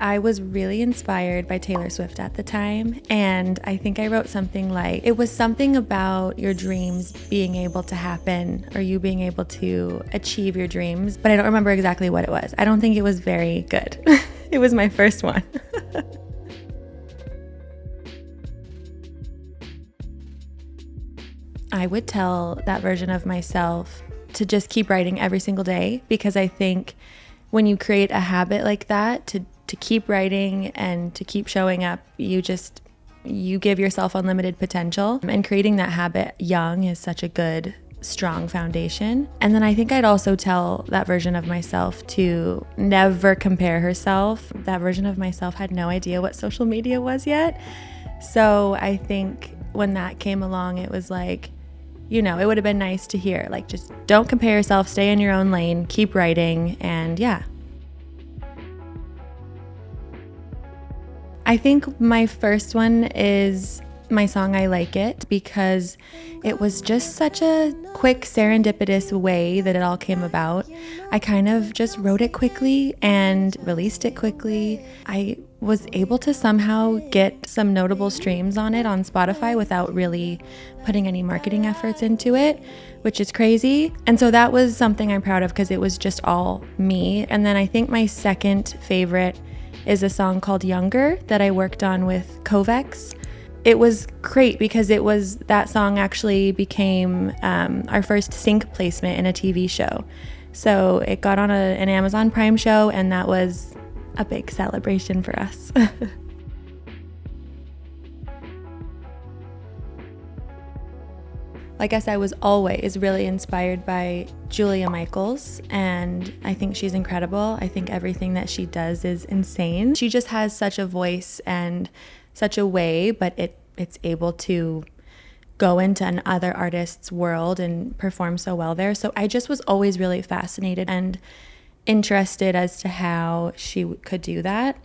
I was really inspired by Taylor Swift at the time, and I think I wrote something like, it was something about your dreams being able to happen or you being able to achieve your dreams, but I don't remember exactly what it was. I don't think it was very good. It was my first one. I would tell that version of myself to just keep writing every single day, because I think when you create a habit like that, to keep writing and to keep showing up, you give yourself unlimited potential. And creating that habit young is such a good, strong foundation. And then I think I'd also tell that version of myself to never compare herself. That version of myself had no idea what social media was yet. So I think when that came along, it was like, it would have been nice to hear, like, just don't compare yourself, stay in your own lane, keep writing, and yeah. I think my first one is my song I Like It, because it was just such a quick, serendipitous way that it all came about. I kind of just wrote it quickly and released it quickly. I was able to somehow get some notable streams on it on Spotify without really putting any marketing efforts into it, which is crazy. And so that was something I'm proud of, because it was just all me. And then I think my second favorite is a song called Younger that I worked on with Kovex. It was great because that song actually became our first sync placement in a TV show. So it got on an Amazon Prime show, and that was a big celebration for us. I guess I was always really inspired by Julia Michaels, and I think she's incredible. I think everything that she does is insane. She just has such a voice and such a way, but it's able to go into another artist's world and perform so well there. So I just was always really fascinated and interested as to how she could do that.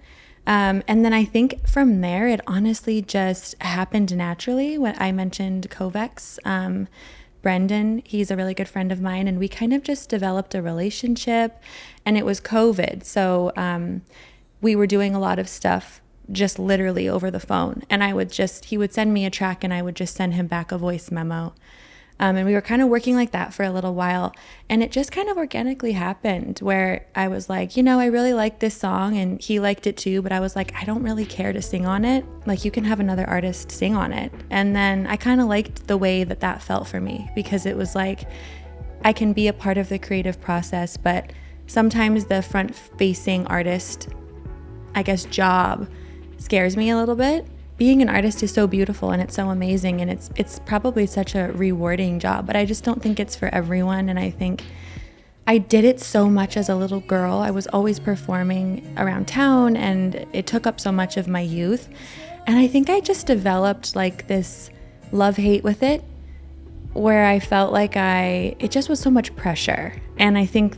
And then I think from there, it honestly just happened naturally. When I mentioned Kovex, Brendan, he's a really good friend of mine, and we kind of just developed a relationship, and it was COVID. So we were doing a lot of stuff just literally over the phone. And he would send me a track and I would just send him back a voice memo. And we were kind of working like that for a little while. And it just kind of organically happened where I was like, I really like this song, and he liked it too. But I was like, I don't really care to sing on it. Like, you can have another artist sing on it. And then I kind of liked the way that felt for me, because it was like, I can be a part of the creative process, but sometimes the front-facing artist, I guess, job scares me a little bit. Being an artist is so beautiful and it's so amazing, and it's probably such a rewarding job, but I just don't think it's for everyone. And I think I did it so much as a little girl. I was always performing around town, and it took up so much of my youth. And I think I just developed like this love-hate with it, where I felt like it just was so much pressure. And I think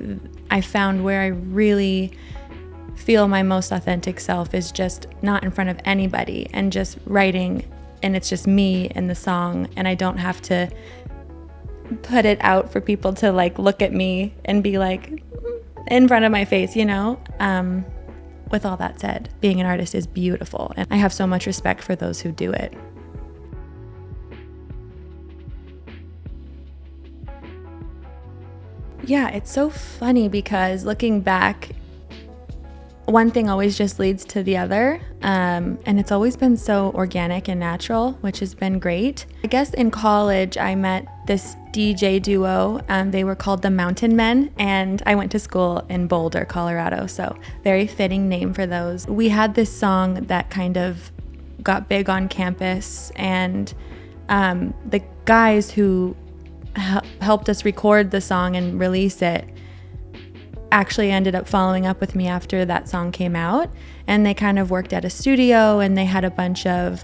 I found where I really feel my most authentic self is just not in front of anybody and just writing, and it's just me and the song, and I don't have to put it out for people to like look at me and be like in front of my face, With all that said, being an artist is beautiful, and I have so much respect for those who do it. Yeah, it's so funny because looking back, one thing always just leads to the other, and it's always been so organic and natural, which has been great. I guess in college I met this DJ duo. They were called the Mountain Men, and I went to school in Boulder, Colorado, so very fitting name for those. We had this song that kind of got big on campus, and the guys who helped us record the song and release it actually ended up following up with me after that song came out, and they kind of worked at a studio, and they had a bunch of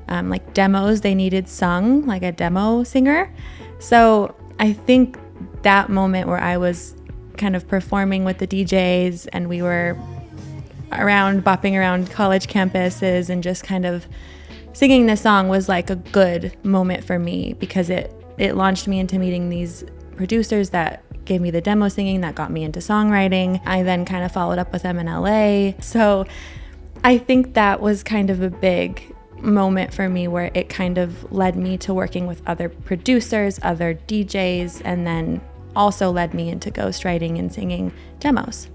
like demos they needed sung, like a demo singer. So I think that moment where I was kind of performing with the DJs, and we were bopping around college campuses and just kind of singing this song was like a good moment for me, because it launched me into meeting these producers that gave me the demo singing that got me into songwriting. I then kind of followed up with them in LA. So I think that was kind of a big moment for me where it kind of led me to working with other producers, other DJs, and then also led me into ghostwriting and singing demos.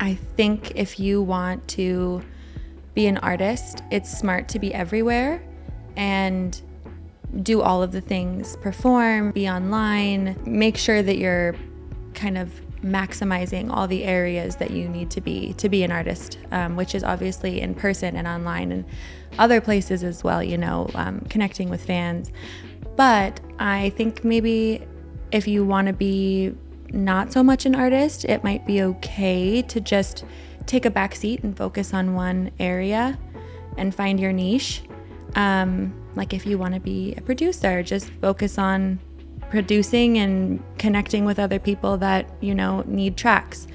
I think if you want to be an artist, it's smart to be everywhere and do all of the things, perform, be online, make sure that you're kind of maximizing all the areas that you need to be an artist, which is obviously in person and online and other places as well, connecting with fans. But I think maybe if you want to be not so much an artist, it might be okay to just take a back seat and focus on one area and find your niche. Like if you want to be a producer, just focus on producing and connecting with other people that, need tracks.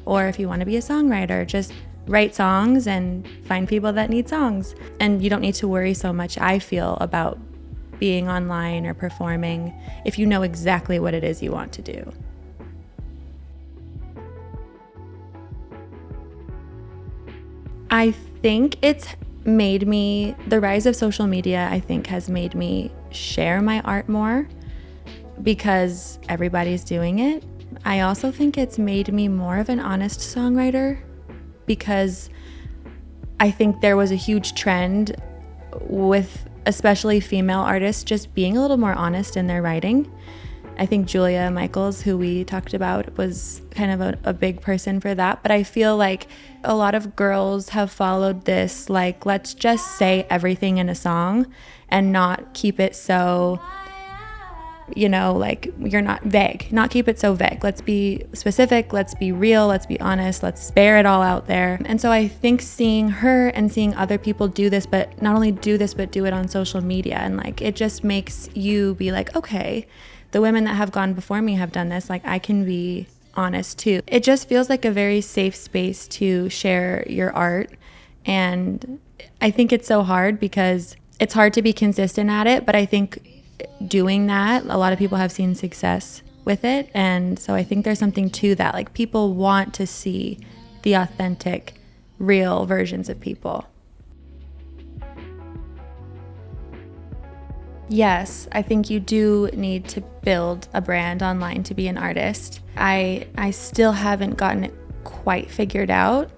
Or if you want to be a songwriter, just write songs and find people that need songs. And you don't need to worry so much, I feel, about being online or performing if you know exactly what it is you want to do. I think the rise of social media, I think, has made me share my art more because everybody's doing it. I also think it's made me more of an honest songwriter because I think there was a huge trend with especially female artists just being a little more honest in their writing. I think Julia Michaels, who we talked about, was kind of a big person for that. But I feel like a lot of girls have followed this, like, let's just say everything in a song and not keep it so, like you're not vague, not keep it so vague. Let's be specific, let's be real, let's be honest, let's spare it all out there. And so I think seeing her and seeing other people do this, but not only do this, but do it on social media, and like it just makes you be like, okay, the women that have gone before me have done this, like I can be honest too. It just feels like a very safe space to share your art. And I think it's so hard because it's hard to be consistent at it, but I think doing that, a lot of people have seen success with it. And so I think there's something to that. Like people want to see the authentic, real versions of people. Yes, I think you do need to build a brand online to be an artist. I still haven't gotten it quite figured out.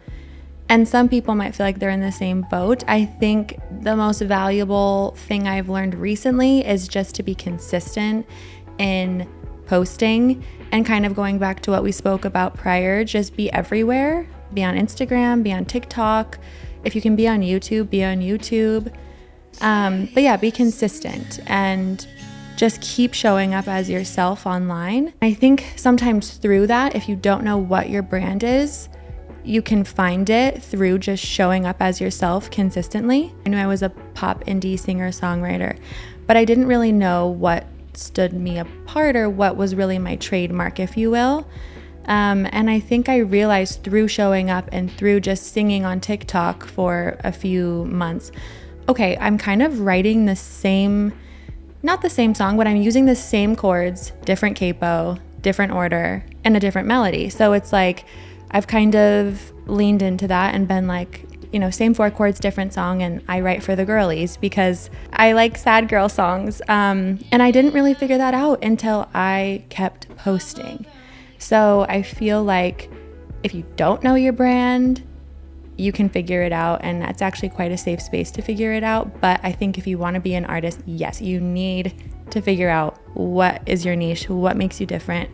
And some people might feel like they're in the same boat. I think the most valuable thing I've learned recently is just to be consistent in posting and kind of going back to what we spoke about prior, just be everywhere. Be on Instagram, be on TikTok. If you can be on YouTube, be on YouTube. But yeah, be consistent and just keep showing up as yourself online. I think sometimes through that, if you don't know what your brand is, you can find it through just showing up as yourself consistently. I knew I was a pop indie singer-songwriter, but I didn't really know what stood me apart or what was really my trademark, if you will. And I think I realized through showing up and through just singing on TikTok for a few months, okay, I'm kind of writing not the same song, but I'm using the same chords, different capo, different order, and a different melody. So it's like, I've kind of leaned into that and been like, same 4 chords, different song, and I write for the girlies because I like sad girl songs. And I didn't really figure that out until I kept posting. So I feel like if you don't know your brand, you can figure it out, and that's actually quite a safe space to figure it out. But I think if you want to be an artist, yes, you need to figure out what is your niche, what makes you different.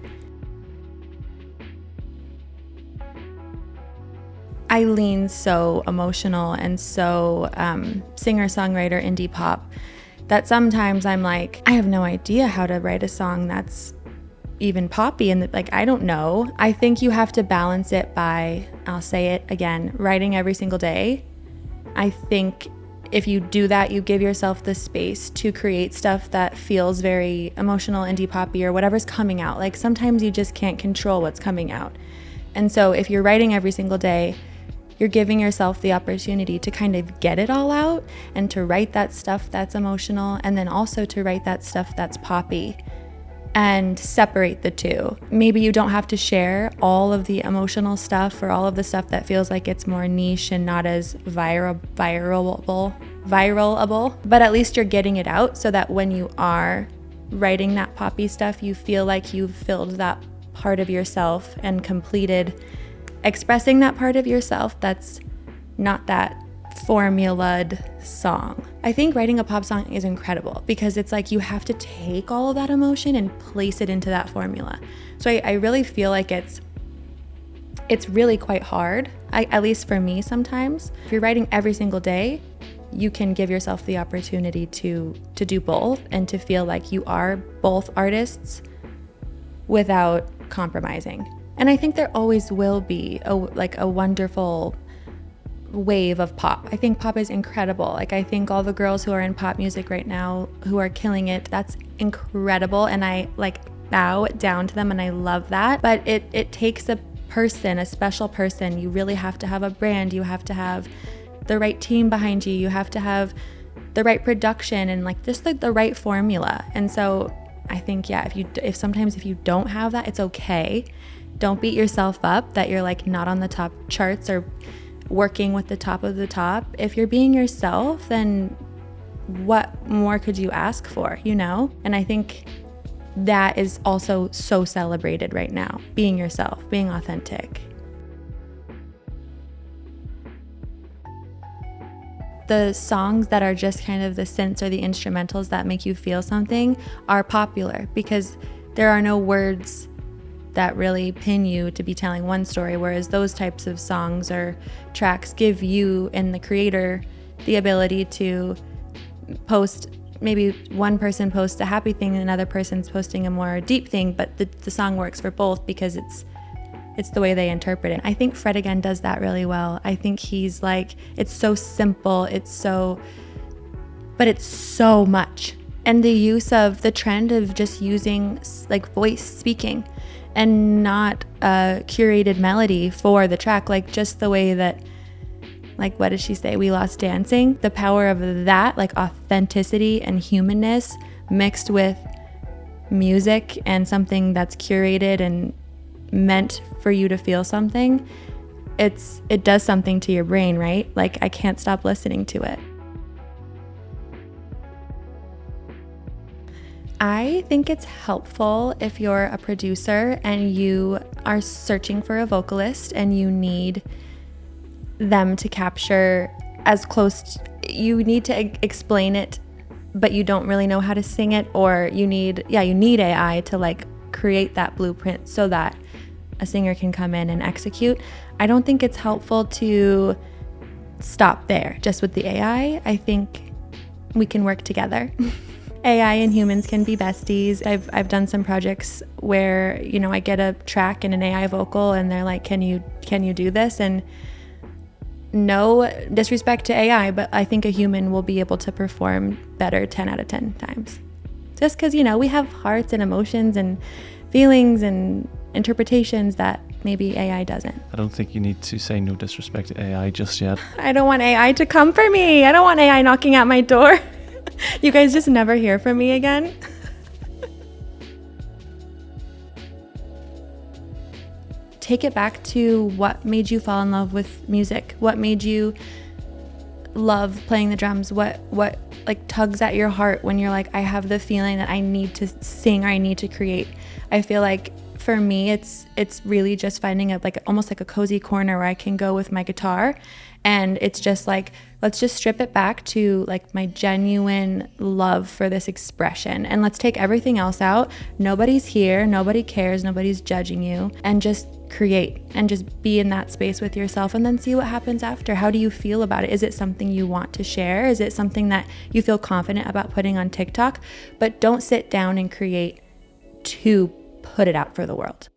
I lean so emotional and so singer-songwriter indie pop that sometimes I'm like, I have no idea how to write a song that's even poppy, and like I don't know. I think you have to balance it by, I'll say it again, writing every single day. I think if you do that, you give yourself the space to create stuff that feels very emotional, indie poppy, or whatever's coming out. Like sometimes you just can't control what's coming out. And so if you're writing every single day, you're giving yourself the opportunity to kind of get it all out and to write that stuff that's emotional, and then also to write that stuff that's poppy. and separate the two. Maybe you don't have to share all of the emotional stuff or all of the stuff that feels like it's more niche and not as viralable, but at least you're getting it out so that when you are writing that poppy stuff, you feel like you've filled that part of yourself and completed expressing that part of yourself that's not that formulaed song. I think writing a pop song is incredible because it's like you have to take all of that emotion and place it into that formula. So I really feel like it's really quite hard, at least for me sometimes. If you're writing every single day, you can give yourself the opportunity to do both and to feel like you are both artists without compromising. And I think there always will be a wonderful wave of pop. I think pop is incredible. Like, I think all the girls who are in pop music right now who are killing it, that's incredible, and I bow down to them and I love that. But it takes a person, a special person. You really have to have a brand. You have to have the right team behind you. You have to have the right production and just the right formula. And so I think, yeah, if sometimes you don't have that, it's okay. Don't beat yourself up that you're not on the top charts or working with the top of the top. If you're being yourself, then what more could you ask for, And I think that is also so celebrated right now, being yourself, being authentic. The songs that are just kind of the synths or the instrumentals that make you feel something are popular because there are no words that really pin you to be telling one story, whereas those types of songs or tracks give you and the creator the ability to post, maybe one person posts a happy thing and another person's posting a more deep thing, but the song works for both because it's the way they interpret it. I think Fred again does that really well. I think he's it's so simple, but it's so much. And the use of the trend of just using voice speaking and not a curated melody for the track, just the way that, what did she say? We Lost Dancing. The power of that, authenticity and humanness mixed with music and something that's curated and meant for you to feel something. It does something to your brain, right? I can't stop listening to it. I think it's helpful if you're a producer and you are searching for a vocalist and you need them to capture as close, you need to explain it, but you don't really know how to sing it, or you need AI to create that blueprint so that a singer can come in and execute. I don't think it's helpful to stop there just with the AI. I think we can work together. AI and humans can be besties. I've done some projects where, I get a track and an AI vocal and they're like, can you do this? And no disrespect to AI, but I think a human will be able to perform better 10 out of 10 times. Just because, we have hearts and emotions and feelings and interpretations that maybe AI doesn't. I don't think you need to say no disrespect to AI just yet. I don't want AI to come for me. I don't want AI knocking at my door. You guys just never hear from me again. Take it back to what made you fall in love with music. What made you love playing the drums? What tugs at your heart when you're I have the feeling that I need to sing or I need to create. I feel for me, it's really just finding almost a cozy corner where I can go with my guitar, and it's just let's just strip it back to my genuine love for this expression, and let's take everything else out. Nobody's here, nobody cares, nobody's judging you, and just create and just be in that space with yourself, and then see what happens after. How do you feel about it? Is it something you want to share? Is it something that you feel confident about putting on TikTok? But don't sit down and create to put it out for the world.